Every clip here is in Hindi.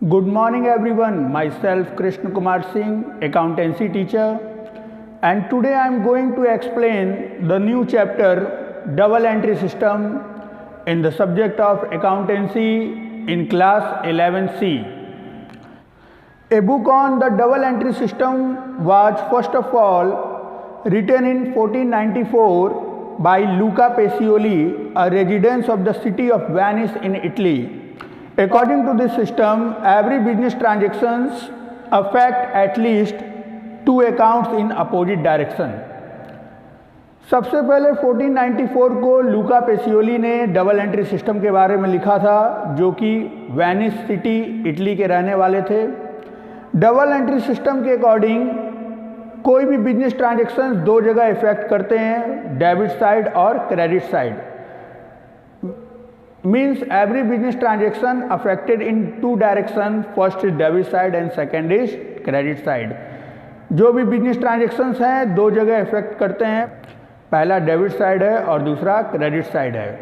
Good morning everyone, myself Krishna Kumar Singh, accountancy teacher, and today I am going to explain the new chapter double entry system in the subject of accountancy in class 11C. A book on the double entry system was first of all written in 1494 by Luca Pacioli, a resident of the city of Venice in Italy. According to this system, every business transactions affect at least two accounts in opposite direction. सबसे पहले 1494 को लूका पेसियोली ने डबल एंट्री सिस्टम के बारे में लिखा था, जो कि वेनिस सिटी इटली के रहने वाले थे। डबल एंट्री सिस्टम के अकॉर्डिंग कोई भी बिजनेस ट्रांजैक्शंस दो जगह इफेक्ट करते हैं, डेबिट साइड और credit side. Means every business transaction affected in two direction, first is debit side and second is credit side। जो भी बिजनेस ट्रांजेक्शन्स हैं दो जगह इफेक्ट करते हैं, पहला डेबिट साइड है और दूसरा क्रेडिट साइड है।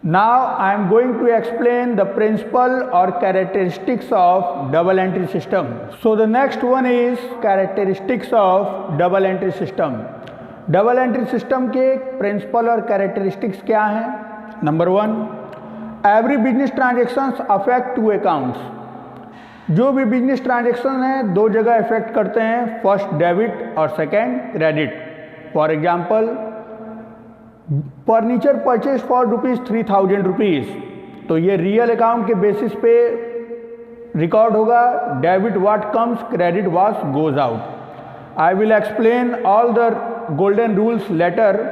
Now I am going to explain the principle और characteristics of double entry system. So the next one is characteristics of double entry system. Double entry system के प्रिंसिपल और कैरेक्टरिस्टिक्स क्या हैं? Number one, every business transactions affect two accounts. जो भी बिजनेस ट्रांजेक्शन हैं दो जगह इफेक्ट करते हैं, फर्स्ट डेबिट और second credit. For example, furniture purchase for ₹3000, तो ये रियल अकाउंट के बेसिस पे रिकॉर्ड होगा, debit what comes, credit what goes out. I will explain all the golden rules later.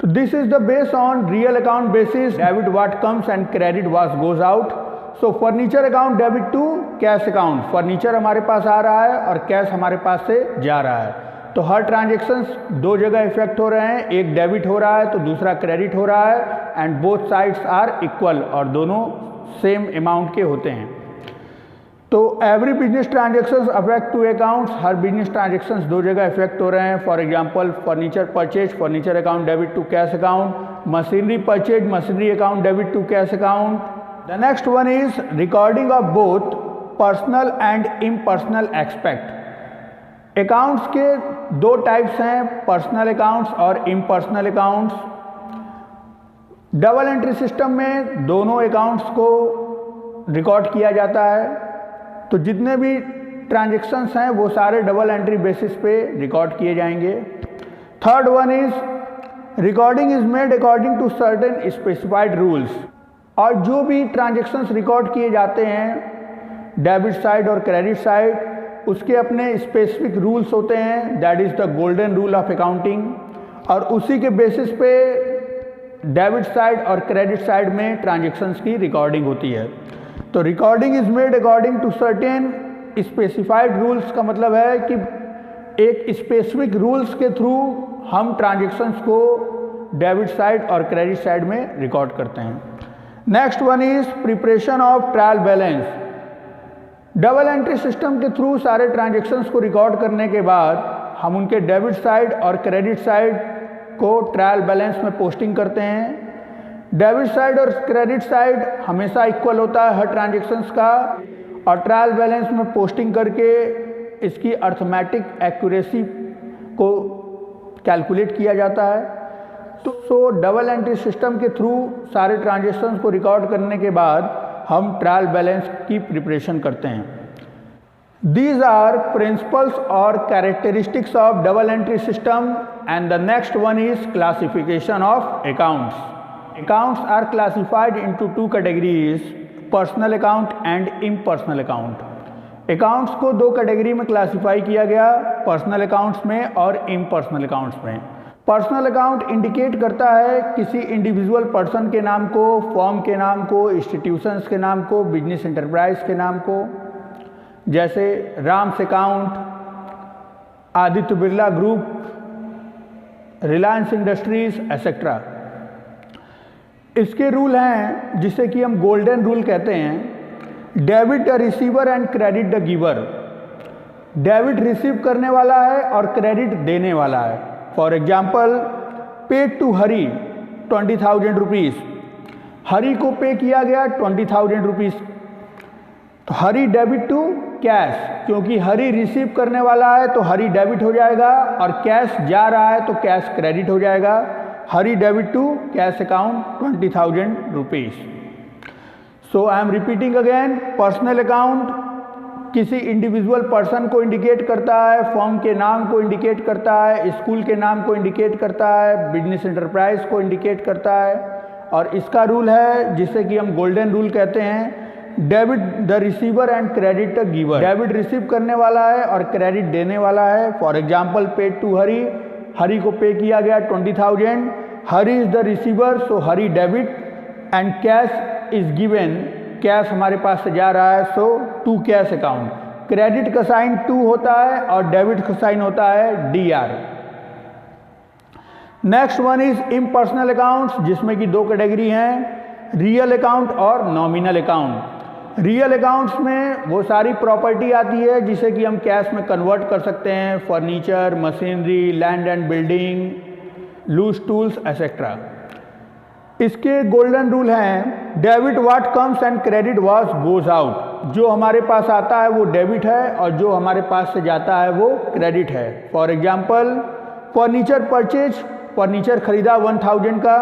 So this is the based on real account basis, debit what comes and credit what goes out. So furniture account debit to cash account, furniture हमारे पास आ रहा है और कैश हमारे पास से जा रहा है, तो हर ट्रांजेक्शन्स दो जगह इफेक्ट हो रहे हैं, एक डेबिट हो रहा है तो दूसरा क्रेडिट हो रहा है, and both sides are equal और दोनों सेम अमाउंट के होते हैं। तो every business transactions affect two accounts, हर बिजनेस ट्रांजेक्शन्स दो जगह इफेक्ट हो रहे हैं। For example, furniture purchase, furniture account debit to cash account, machinery purchase, machinery account debit to cash account. The next one is recording of both personal and impersonal expect. Accounts के दो टाइप्स हैं, पर्सनल अकाउंट्स और impersonal accounts. Double entry system में दोनों अकाउंट्स को रिकॉर्ड किया जाता है, तो जितने भी ट्रांजैक्शंस हैं वो सारे डबल एंट्री बेसिस पे रिकॉर्ड किए जाएंगे। Third one is recording is made according to certain specified rules. और जो भी ट्रांजैक्शंस रिकॉर्ड किए जाते हैं डेबिट साइड और क्रेडिट साइड, उसके अपने स्पेसिफिक रूल्स होते हैं, that is the golden rule of accounting, और उसी के बेसिस पे डेबिट साइड और क्रेडिट साइड में ट्रांजैक्शंस की रिकॉर्डिंग होती है। तो recording is made according to certain specified rules का मतलब है कि एक स्पेसिफिक रूल्स के थ्रू हम ट्रांजैक्शंस को डेबिट साइड और क्रेडिट साइड में रिकॉर्ड करते हैं। Next one is preparation of trial balance. Double entry system के थ्रू सारे ट्रांजैक्शंस को रिकॉर्ड करने के बाद हम उनके डेबिट साइड और क्रेडिट साइड को ट्रायल बैलेंस में पोस्टिंग करते हैं। डेबिट साइड और क्रेडिट साइड हमेशा इक्वल होता है हर ट्रांजैक्शंस का, और ट्रायल बैलेंस में पोस्टिंग करके इसकी अर्थमेटिक एक्यूरेसी को कैलकुलेट किया जाता है। तो डबल एंट्री सिस्टम के थ्रू सारे ट्रांजैक्शंस को रिकॉर्ड करने के बाद हम ट्रायल बैलेंस की प्रिपरेशन करते हैं। These are principles or characteristics of double entry system, and the next one is classification of accounts. Accounts are classified into two categories, personal account and impersonal account. Accounts को दो कैटेगरी में क्लासीफाई किया गया, पर्सनल अकाउंट्स में और इम्पर्सनल अकाउंट्स में। पर्सनल अकाउंट इंडिकेट करता है किसी इंडिविजुअल पर्सन के नाम को, फर्म के नाम को, इंस्टीट्यूशंस के नाम को, बिजनेस एंटरप्राइज के नाम को, जैसे Ram's account, Aditya Birla group, Reliance industries etcetera. इसके रूल हैं जिसे कि हम गोल्डन रूल कहते हैं। Debit the receiver and credit the giver. Debit receive करने वाला है और क्रेडिट देने वाला है। फॉर एग्जाम्पल, पेड टू हरी ₹20,000, हरी को पे किया गया ₹20,000। तो हरी डेबिट टू कैश, क्योंकि हरी रिसीव करने वाला है तो हरी डेबिट हो जाएगा, और कैश जा रहा है तो कैश क्रेडिट हो जाएगा। Hari debit to cash account 20,000 rupees. So I am repeating again, personal account किसी इंडिविजुअल पर्सन को इंडिकेट करता है, फर्म के नाम को इंडिकेट करता है, स्कूल के नाम को इंडिकेट करता है, बिजनेस एंटरप्राइज को इंडिकेट करता है, और इसका रूल है जिसे कि हम गोल्डन रूल कहते हैं, debit the receiver and credit the giver. Debit receive करने वाला है और क्रेडिट देने वाला है। For example paid to Hari, Hari को पे किया गया 20,000, Hari is the receiver so Hari debit, and cash is given, cash हमारे पास से जा रहा है so to cash account. Credit का साइन टू होता है और डेबिट का साइन होता है DR। Next one is impersonal accounts, जिसमें कि दो कैटेगरी हैं, रियल अकाउंट और नॉमिनल अकाउंट। रियल अकाउंट्स में वो सारी प्रॉपर्टी आती है जिसे कि हम कैश में कन्वर्ट कर सकते हैं, furniture, machinery, land and building, loose tools etcetera. इसके गोल्डन रूल हैं, debit what comes and credit what goes out. जो हमारे पास आता है वो डेबिट है और जो हमारे पास से जाता है वो क्रेडिट है। For example furniture purchase, furniture खरीदा 1,000 का,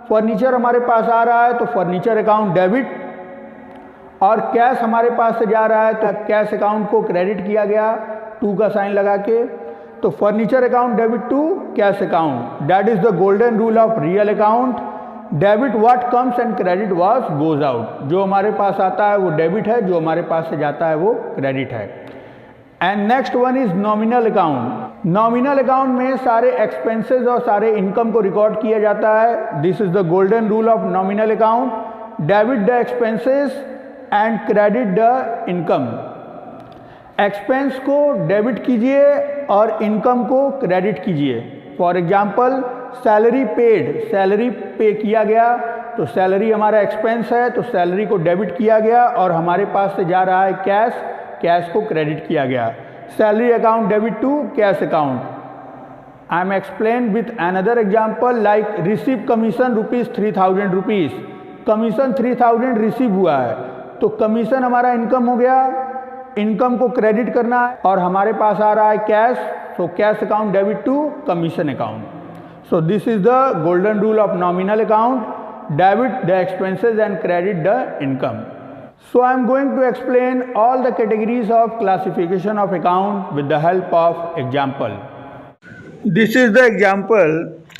फर्नीचर हमारे पास आ रहा है तो फर्नीचर अकाउंट डेबिट, और कैश हमारे पास से जा रहा है तो कैश अकाउंट को क्रेडिट किया गया 2 का साइन लगा के, तो furniture account debit to cash account. That is the golden rule of real account, debit what comes and credit what goes out. जो हमारे पास आता है वो डेबिट है, जो हमारे पास से जाता है वो क्रेडिट है। And next one is nominal account. Nominal account में सारे एक्सपेंसेस और सारे इनकम को रिकॉर्ड किया जाता है। This is the golden rule of nominal account, debit the expenses and credit the income. Expense को डेबिट कीजिए और इनकम को क्रेडिट कीजिए। For example salary paid, salary पे किया गया तो सैलरी हमारा एक्सपेंस है तो सैलरी को डेबिट किया गया और हमारे पास से जा रहा है कैश, कैश को क्रेडिट किया गया। Salary account debit to cash account. I am explain with another example like receive commission ₹3,000 rupees. Commission 3,000 receive हुआ है तो कमीशन हमारा इनकम हो गया, इनकम को क्रेडिट करना है और हमारे पास आ रहा है cash, so cash account debit to commission account. So this is the golden rule of nominal account, debit the expenses and credit the income. So I am going to explain all the categories of classification of account with the help of example. This is the example.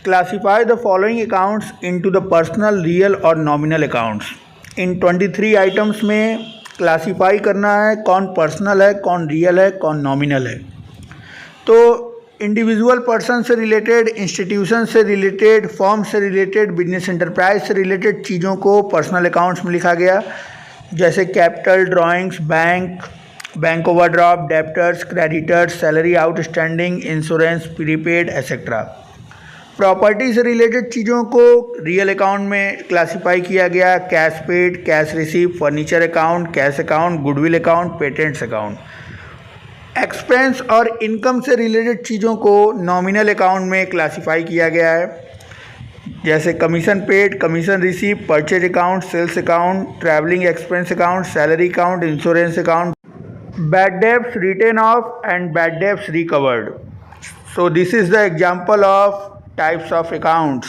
Classify the following accounts into the personal, real और nominal accounts. इन 23 आइटम्स में क्लासीफाई करना है कौन पर्सनल है, कौन रियल है, कौन नॉमिनल है। तो इंडिविजुअल पर्सन से रिलेटेड, इंस्टीट्यूशन से रिलेटेड, फर्म से रिलेटेड, बिजनेस एंटरप्राइज से रिलेटेड चीज़ों को पर्सनल अकाउंट्स में लिखा गया, जैसे capital, drawings, bank overdraft, debtors, creditors, salary outstanding, insurance, prepaid etcetera. Property से रिलेटेड चीज़ों को रियल अकाउंट में क्लासिफाई किया गया, cash paid, cash receive, furniture account, cash account, goodwill account, patents account. Expense और इनकम से रिलेटेड चीज़ों को नॉमिनल अकाउंट में क्लासिफाई किया गया है, जैसे commission paid, commission receive, purchase account, sales account, travelling expense account, salary account, insurance account, bad debts written off and bad debts recovered. So this is the example of types of accounts.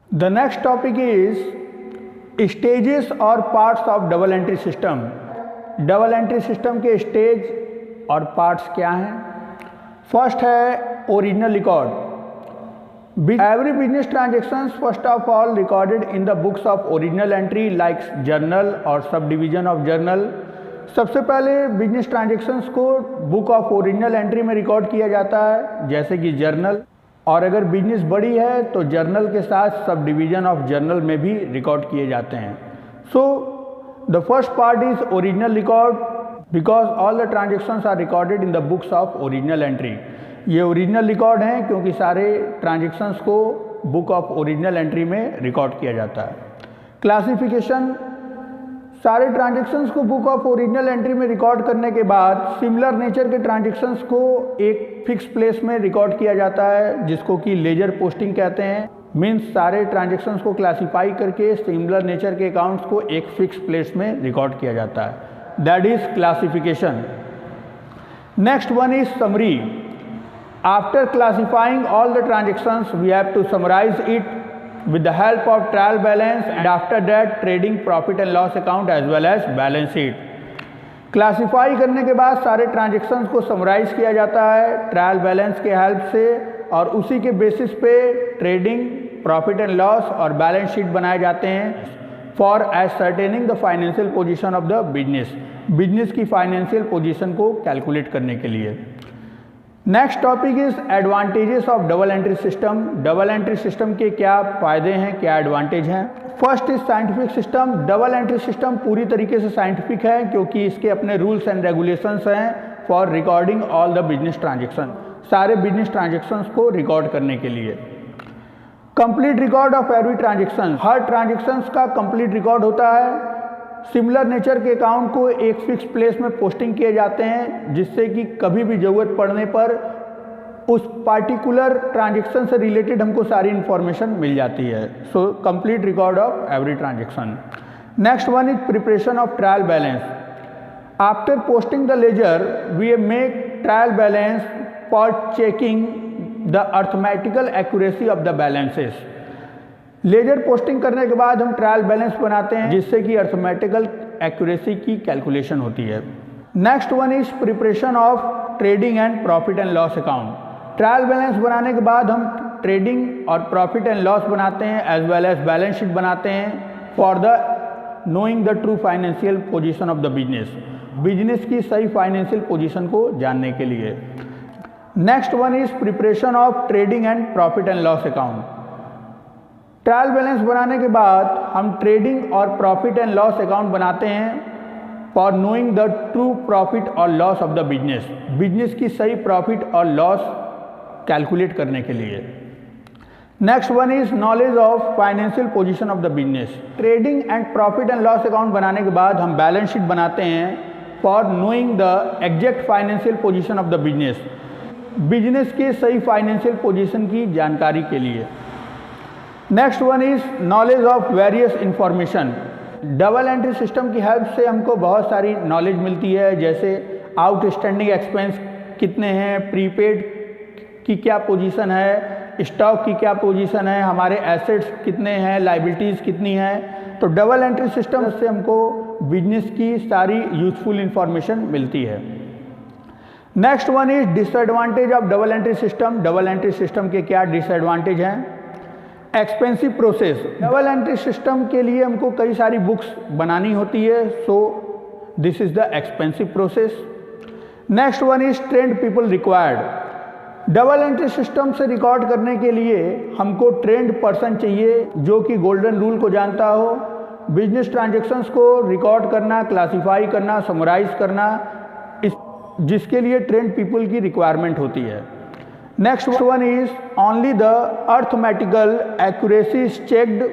The next topic is stages और parts of double entry system. Double entry system के स्टेज और पार्ट्स क्या हैं? फर्स्ट है original record. Every business transactions first of all recorded in the books of original entry like journal और subdivision of journal। सबसे पहले बिजनेस ट्रांजेक्शन्स को बुक ऑफ ओरिजिनल एंट्री में रिकॉर्ड किया जाता है, जैसे कि जर्नल, और अगर बिजनेस बड़ी है तो जर्नल के साथ सब डिवीजन ऑफ जर्नल में भी रिकॉर्ड किए जाते हैं। So the first part is original record because all the transactions are recorded in the books of original entry. ये ओरिजिनल रिकॉर्ड हैं क्योंकि सारे ट्रांजेक्शन्स को बुक ऑफ ओरिजिनल एंट्री में रिकॉर्ड किया जाता है। क्लासिफिकेशन, सारे ट्रांजेक्शन्स को बुक ऑफ ओरिजिनल एंट्री में रिकॉर्ड करने के बाद सिमिलर नेचर के ट्रांजेक्शन्स को एक फिक्स प्लेस में रिकॉर्ड किया जाता है, जिसको कि लेजर पोस्टिंग कहते हैं। मीन्स सारे ट्रांजेक्शन्स को क्लासीफाई करके सिमिलर नेचर के अकाउंट्स को एक फिक्स प्लेस में रिकॉर्ड किया जाता है, that is classification. Next one is summary. After classifying all the transactions we have to summarise it with the help of trial balance and after that trading profit and loss account as well as balance sheet। Classify करने के बाद सारे ट्रांजेक्शन्स को समराइज किया जाता है ट्रायल बैलेंस के हेल्प से और उसी के बेसिस पे ट्रेडिंग, प्रॉफिट एंड लॉस और बैलेंस शीट बनाए जाते हैं for ascertaining the financial position of the business की फाइनेंशियल पोजीशन को कैलकुलेट करने के लिए। Next topic is advantages of double entry system. Double entry system के क्या फ़ायदे हैं, क्या एडवांटेज हैं। First is scientific system. Double entry system पूरी तरीके से साइंटिफिक है क्योंकि इसके अपने रूल्स एंड रेगुलेशंस हैं for recording all the business transaction, सारे बिजनेस ट्रांजेक्शन्स को रिकॉर्ड करने के लिए। Complete record of every transaction, her transactions का कंप्लीट रिकॉर्ड होता है। सिमिलर नेचर के अकाउंट को एक फिक्स प्लेस में पोस्टिंग किए जाते हैं जिससे कि कभी भी ज़रूरत पड़ने पर उस पार्टिकुलर ट्रांजेक्शन से रिलेटेड हमको सारी इन्फॉर्मेशन मिल जाती है। So complete record of every transaction. Next one is preparation of trial balance. After posting the ledger we make trial balance for checking the arithmetical accuracy of the balances. Ledger posting करने के बाद हम ट्रायल बैलेंस बनाते हैं जिससे कि अर्थमेटिकल एक्यूरेसी की कैलकुलेशन होती है। Next one is preparation of trading and profit and loss account. Trial balance बनाने के बाद हम ट्रेडिंग और प्रॉफिट एंड लॉस बनाते हैं as well as balance sheet बनाते हैं for the knowing the true financial position of the business की सही फाइनेंशियल पोजीशन को जानने के लिए। Next one is preparation of trading and profit and loss account. Trial balance बनाने के बाद हम ट्रेडिंग और प्रॉफिट एंड लॉस अकाउंट बनाते हैं for knowing the true profit और लॉस ऑफ द बिजनेस की सही प्रॉफिट और लॉस कैलकुलेट करने के लिए। Next one is knowledge of financial position of the business. Trading and profit and loss account बनाने के बाद हम बैलेंस शीट बनाते हैं for knowing the exact financial position of the business के सही फाइनेंशियल पोजीशन की जानकारी के लिए। Next one is knowledge of various information. Double entry system की हेल्प से हमको बहुत सारी नॉलेज मिलती है जैसे आउटस्टैंडिंग एक्सपेंस कितने हैं, प्रीपेड की क्या पोजीशन है, स्टॉक की क्या पोजीशन है, हमारे एसेट्स कितने हैं, लाइबिलिटीज़ कितनी हैं। तो डबल एंट्री सिस्टम से हमको बिजनेस की सारी यूजफुल इंफॉर्मेशन मिलती है। Next one is disadvantage of double entry system. Double entry system के क्या डिसएडवांटेज हैं। Expensive process. Double entry system के लिए हमको कई सारी बुक्स बनानी होती है, सो this is the expensive process. Next one is trend people required. Double entry system से रिकॉर्ड करने के लिए हमको ट्रेंड पर्सन चाहिए जो कि गोल्डन रूल को जानता हो, बिजनेस ट्रांजेक्शन्स को रिकॉर्ड करना, क्लासीफाई करना, समराइज करना, जिसके लिए ट्रेंड पीपल की रिक्वायरमेंट होती है। Next one is only the arithmetical accuracy is checked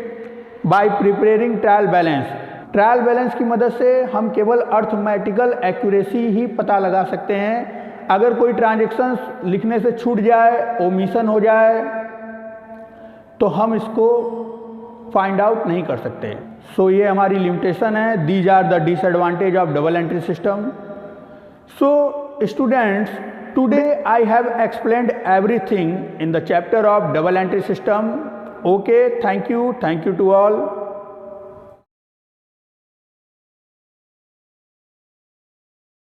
by preparing trial balance. Trial balance की मदद से हम केवल अर्थमेटिकल एक्यूरेसी ही पता लगा सकते हैं। अगर कोई ट्रांजेक्शन्स लिखने से छूट जाए, ओमिशन हो जाए, तो हम इसको फाइंड आउट नहीं कर सकते। सो ये हमारी लिमिटेशन है। These are the disadvantage of double entry system. So students, today I have explained everything in the chapter of double entry system. Okay, thank you to all.